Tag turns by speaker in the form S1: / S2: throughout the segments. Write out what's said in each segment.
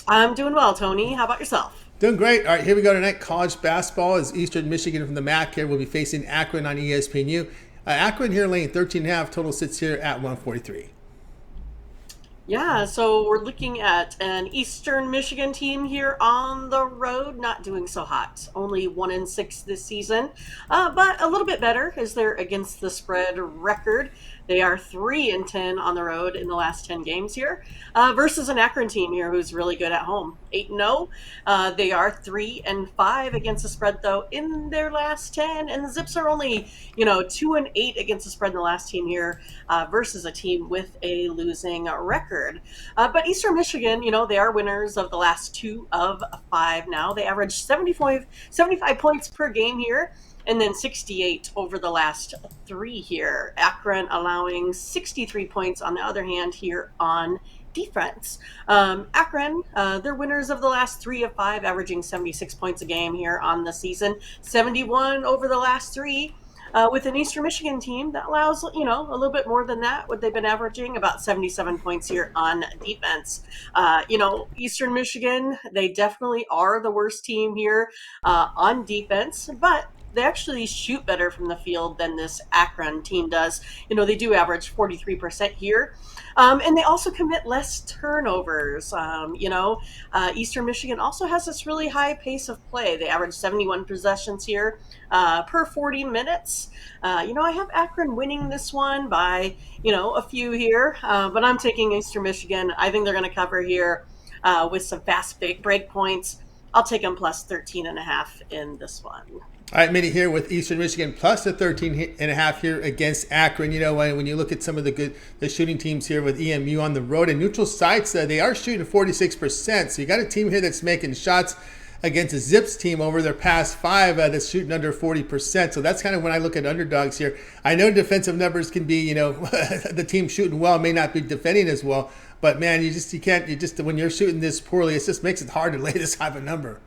S1: I'm doing well, Tony. How about yourself?
S2: Doing great. All right, here we go tonight. College basketball is Eastern Michigan from the MAC here. We'll be facing Akron on ESPNU. Akron here laying 13 and a half. Total sits here at 143.
S1: Yeah, so we're looking at an Eastern Michigan team here on the road, not doing so hot. Only 1-6 this season, but a little bit better as they're against the spread record. They are 3-10 on the road in the last 10 games here, versus an Akron team here who's really good at home, 8-0. They are 3-5 against the spread though in their last 10, and the Zips are only 2-8 against the spread in the last team here, versus a team with a losing record. But Eastern Michigan, they are winners of the last 2 of 5 now. They average 75 points per game here, and then 68 over the last 3 here. Akron allowing 63 points on the other hand here on defense. Akron, they're winners of the last 3 of 5, averaging 76 points a game here on the season, 71 over the last 3. With an Eastern Michigan team that allows, a little bit more than that, what they've been averaging, about 77 points here on defense. Eastern Michigan, they definitely are the worst team here on defense, but they actually shoot better from the field than this Akron team does. They do average 43% here. And they also commit less turnovers. Eastern Michigan also has this really high pace of play. They average 71 possessions here per 40 minutes. I have Akron winning this one by, a few here, but I'm taking Eastern Michigan. I think they're going to cover here with some fast break points. I'll take them plus 13.5 in this one.
S2: All right, Mindy here with Eastern Michigan plus the 13 and a half here against Akron. When you look at some of the shooting teams here with EMU on the road and neutral sites, they are shooting 46%. So you got a team here that's making shots against a Zips team over their past 5 that's shooting under 40%. So that's kind of when I look at underdogs here. I know defensive numbers can be, the team shooting well may not be defending as well. But man, you can't when you're shooting this poorly, it just makes it hard to lay this type of number.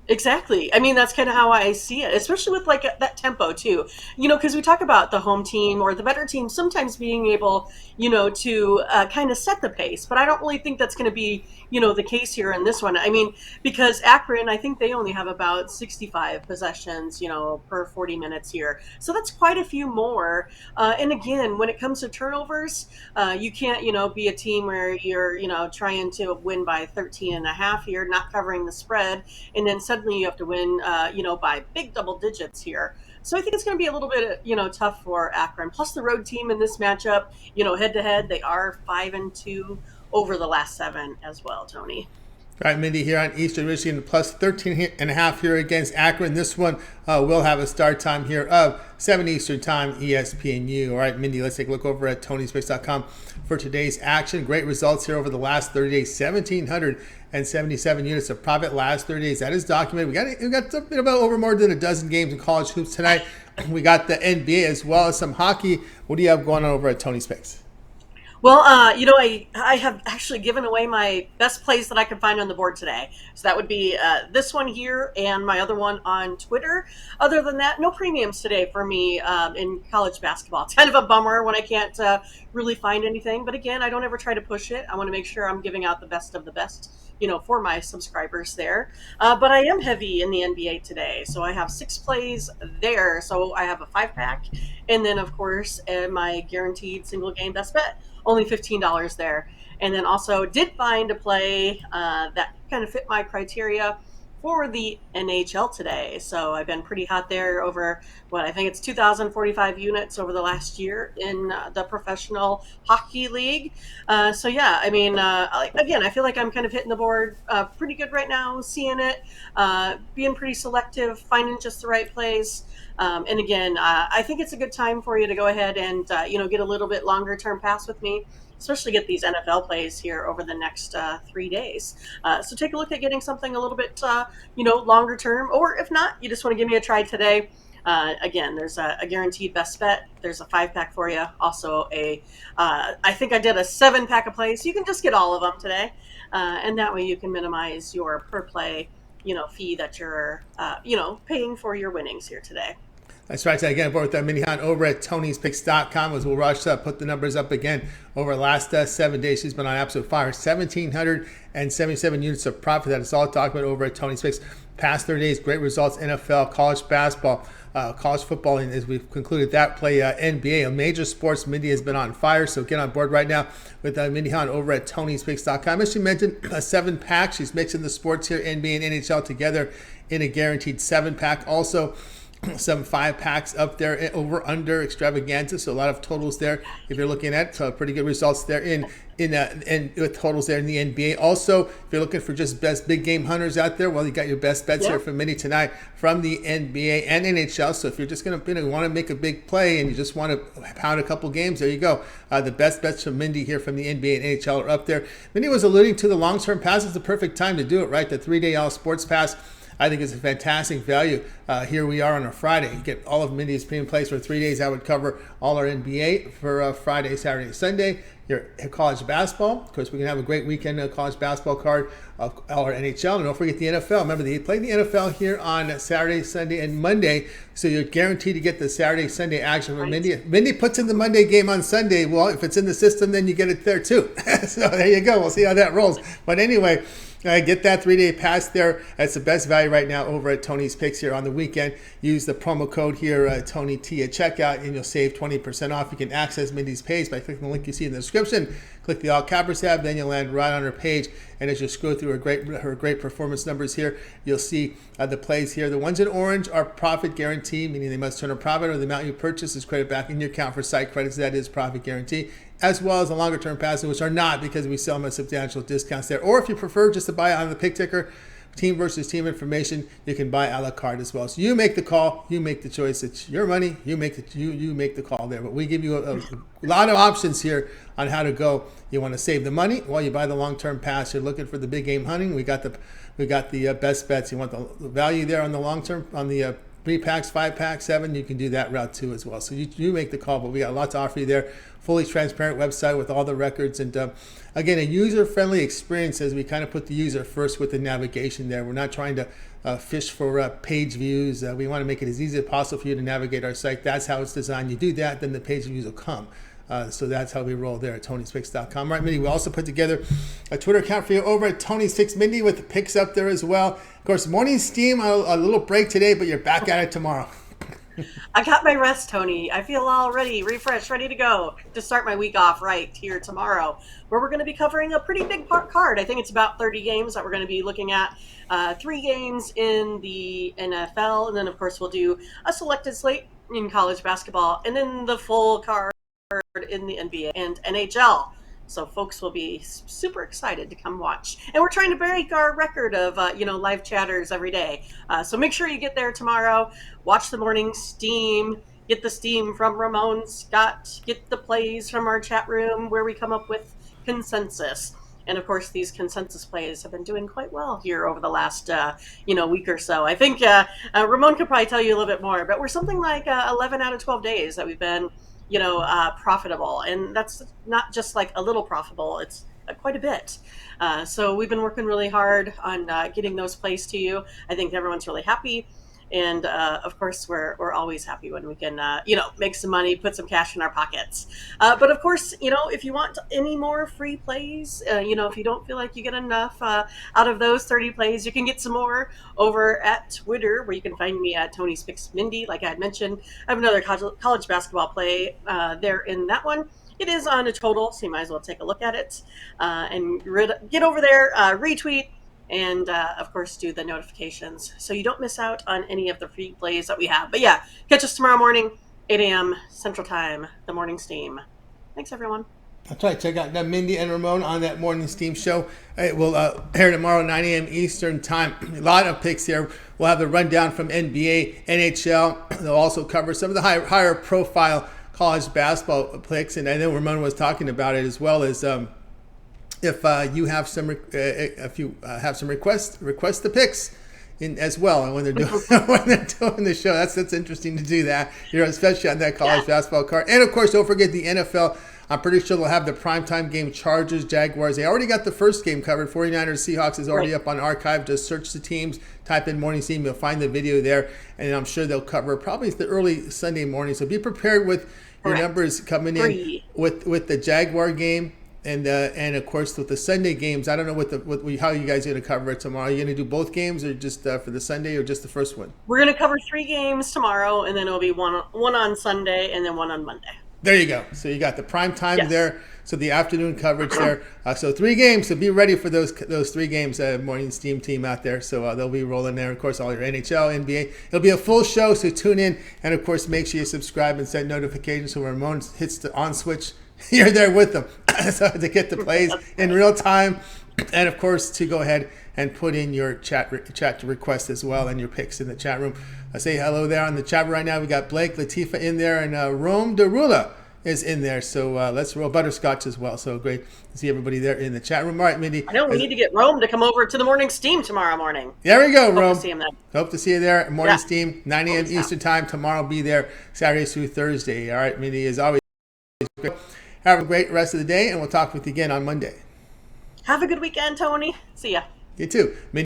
S1: Exactly. I mean, that's kind of how I see it, especially with like that tempo too. Because we talk about the home team or the better team sometimes being able, to kind of set the pace. But I don't really think that's going to be, the case here in this one. I mean, because Akron, I think they only have about 65 possessions, per 40 minutes here. So that's quite a few more. And again, when it comes to turnovers, you can't, be a team where you're, trying to win by 13 and a half here, not covering the spread, and then suddenly you have to win, by big double digits here. So I think it's going to be a little bit, tough for Akron. Plus the road team in this matchup, head to head, they are 5-2 over the last 7 as well, Tony.
S2: All right, Mindy here on Eastern Michigan plus 13 and a half here against Akron. This one will have a start time here of 7 Eastern time, ESPNU. All right, Mindy, let's take a look over at tonyspace.com for today's action. Great results here over the last 30 days, 1,777 units of profit last 30 days. That is documented. We got something about over more than a dozen games in college hoops tonight. We got the NBA as well as some hockey. What do you have going on over at Tony Space?
S1: Well, I have actually given away my best plays that I could find on the board today. So that would be this one here and my other one on Twitter. Other than that, no premiums today for me in college basketball. It's kind of a bummer when I can't really find anything. But again, I don't ever try to push it. I want to make sure I'm giving out the best of the best, for my subscribers there. But I am heavy in the NBA today. So I have 6 plays there. So I have a 5-pack. And then, of course, my guaranteed single game best bet. Only $15 there. And then also did find a play that kind of fit my criteria for the NHL today. So I've been pretty hot there over I think it's 2,045 units over the last year in the professional hockey league. So yeah, I mean, again, I feel like I'm kind of hitting the board pretty good right now, seeing it, being pretty selective, finding just the right plays. And again, I think it's a good time for you to go ahead and, get a little bit longer term pass with me, especially get these NFL plays here over the next 3 days. So take a look at getting something a little bit, longer term, or if not, you just want to give me a try today. Again, there's a guaranteed best bet. There's a 5-pack for you. Also I think I did a 7-pack of plays. So you can just get all of them today. And that way you can minimize your per play, fee that you're, paying for your winnings here today.
S2: That's right. So again, board with Mindy Hahne over at Tony'sPicks.com as we'll rush up, put the numbers up again. Over the last 7 days, she's been on absolute fire. 1,777 units of profit. That is all talking about over at Tony's Picks. Past 30 days, great results. NFL, college basketball, college football, and as we've concluded that, play NBA, a major sports. Mindy has been on fire, so get on board right now with Mindy Hahne over at Tony'sPicks.com. As she mentioned, a 7-pack. She's mixing the sports here, NBA and NHL, together in a guaranteed 7-pack. Also, some 5-packs up there, over under extravaganza, so a lot of totals there if you're looking at. So pretty good results there in with totals there in the NBA. Also, if you're looking for just best big game hunters out there, well, you got your best bets here from Mindy tonight from the NBA and NHL. So if you're just going to want to make a big play and you just want to pound a couple games, there you go. The best bets from Mindy here from the NBA and NHL are up there. Mindy was alluding to the long-term pass is the perfect time to do it, right? The 3-day all sports pass, I think, is a fantastic value. Here we are on a Friday. You get all of Mindy's premium plays for 3 days. I would cover all our NBA for Friday, Saturday, Sunday. Your college basketball. Of course, we can have a great weekend college basketball card of all our NHL. And don't forget the NFL. Remember, they play the NFL here on Saturday, Sunday, and Monday. So you're guaranteed to get the Saturday, Sunday action from Mindy. Mindy puts in the Monday game on Sunday. Well, if it's in the system, then you get it there too. So there you go. We'll see how that rolls. But anyway, get that 3-day pass there. That's the best value right now over at Tony's Picks here on the weekend. Use the promo code here, Tony T, at checkout, and you'll save 20% off. You can access Mindy's page by clicking the link you see in the description. Click the All Cappers tab, then you'll land right on her page. And as you scroll through her great performance numbers here, you'll see the plays here. The ones in orange are profit guarantee, meaning they must turn a profit or the amount you purchase is credited back in your account for site credits. That is profit guarantee, as well as the longer term passes, which are not, because we sell them at substantial discounts there. Or if you prefer just to buy on the pick ticker, team versus team information, you can buy a la carte as well. So you make the call, you make the choice. It's your money. You make the call there. But we give you a lot of options here on how to go. You want to save the money while you buy the long-term pass. You're looking for the big game hunting. We got the best bets. You want the value there on the long-term, on the 3-packs, 5-packs, 7. You can do that route too as well. So you make the call. But we got a lot to offer you there. Fully transparent website with all the records, and again, a user-friendly experience as we kind of put the user first with the navigation there. We're not trying to fish for page views. We want to make it as easy as possible for you to navigate our site. That's how it's designed. You do that, then the page views will come. So that's how we roll there at Tony'sPicks.com. Right, Mindy, we also put together a Twitter account for you over at Tony's Picks Mindy with the picks up there as well. Of course, morning steam, a little break today, but you're back at it tomorrow.
S1: I got my rest, Tony. I feel all ready, refreshed, ready to go to start my week off right here tomorrow, where we're going to be covering a pretty big card. I think it's about 30 games that we're going to be looking at. 3 games in the NFL, and then, of course, we'll do a selected slate in college basketball, and then the full card in the NBA and NHL. So folks will be super excited to come watch. And we're trying to break our record of, live chatters every day. So make sure you get there tomorrow. Watch the morning steam. Get the steam from Ramon Scott. Get the plays from our chat room where we come up with consensus. And of course, these consensus plays have been doing quite well here over the last, week or so. I think Ramon could probably tell you a little bit more, but we're something like 11 out of 12 days that we've been profitable. And that's not just like a little profitable, it's quite a bit. So we've been working really hard on getting those plays to you. I think everyone's really happy. And of course, we're always happy when we can, make some money, put some cash in our pockets. But of course, if you want any more free plays, if you don't feel like you get enough out of those 30 plays, you can get some more over at Twitter, where you can find me at Tony's Picks Mindy. Like I had mentioned, I have another college basketball play there in that one. It is on a total, so you might as well take a look at it and get over there, retweet, and of course do the notifications so you don't miss out on any of the free plays that we have. But yeah, catch us tomorrow morning, 8 a.m. Central Time, the morning steam. Thanks, everyone.
S2: That's right. Check out Mindy and Ramon on that morning steam show. It will air tomorrow, 9 a.m. Eastern Time. A lot of picks here. We'll have the rundown from NBA, NHL. They'll also cover some of the higher profile college basketball picks. And I know Ramon was talking about it as well as if you have some, have some request the picks in as well. And when they're doing the show, that's interesting to do that. Especially on that college basketball card. And of course, don't forget the NFL I'm pretty sure they'll have the primetime game Chargers, Jaguars. They already got the first game covered. 49ers, Seahawks is already
S1: Right.
S2: up on archive. Just search the teams, type in morning team. You'll find the video there. And I'm sure they'll cover probably the early Sunday morning. So be prepared with your
S1: Correct.
S2: numbers coming in
S1: Three.
S2: with the Jaguar game. And of course with the Sunday games, I don't know how you guys are going to cover it tomorrow. Are you going to do both games or just for the Sunday or just the first one?
S1: We're going to cover 3 games tomorrow, and then it'll be one on Sunday and then one on Monday.
S2: There you go. So you got the prime time
S1: Yes.
S2: there. So the afternoon coverage there. So 3 games. So be ready for those 3 games. Morning Steam team out there. So they'll be rolling there. Of course, all your NHL, NBA. It'll be a full show. So tune in, and of course, make sure you subscribe and set notifications so when Ramon hits the on switch, you're there with them. So to get the plays in real time, and of course to go ahead and put in your chat requests as well and your picks in the chat room. I say hello there on the chat right now. We got Blake, Latifa in there, and Rome Derula is in there. So let's roll Butterscotch as well. So great to see everybody there in the chat room. All right, Mindy.
S1: I know we need to get Rome to come over to the morning steam tomorrow morning.
S2: There we go,
S1: Hope
S2: Rome.
S1: to see him then.
S2: Hope to see you there. Morning
S1: Yeah.
S2: Steam, 9 a.m.
S1: Yeah.
S2: Eastern time. Tomorrow be there, Saturday through Thursday. All right, Mindy, as always, great. Have a great rest of the day, and we'll talk with you again on Monday.
S1: Have a good weekend, Tony. See ya.
S2: You too. Mindy.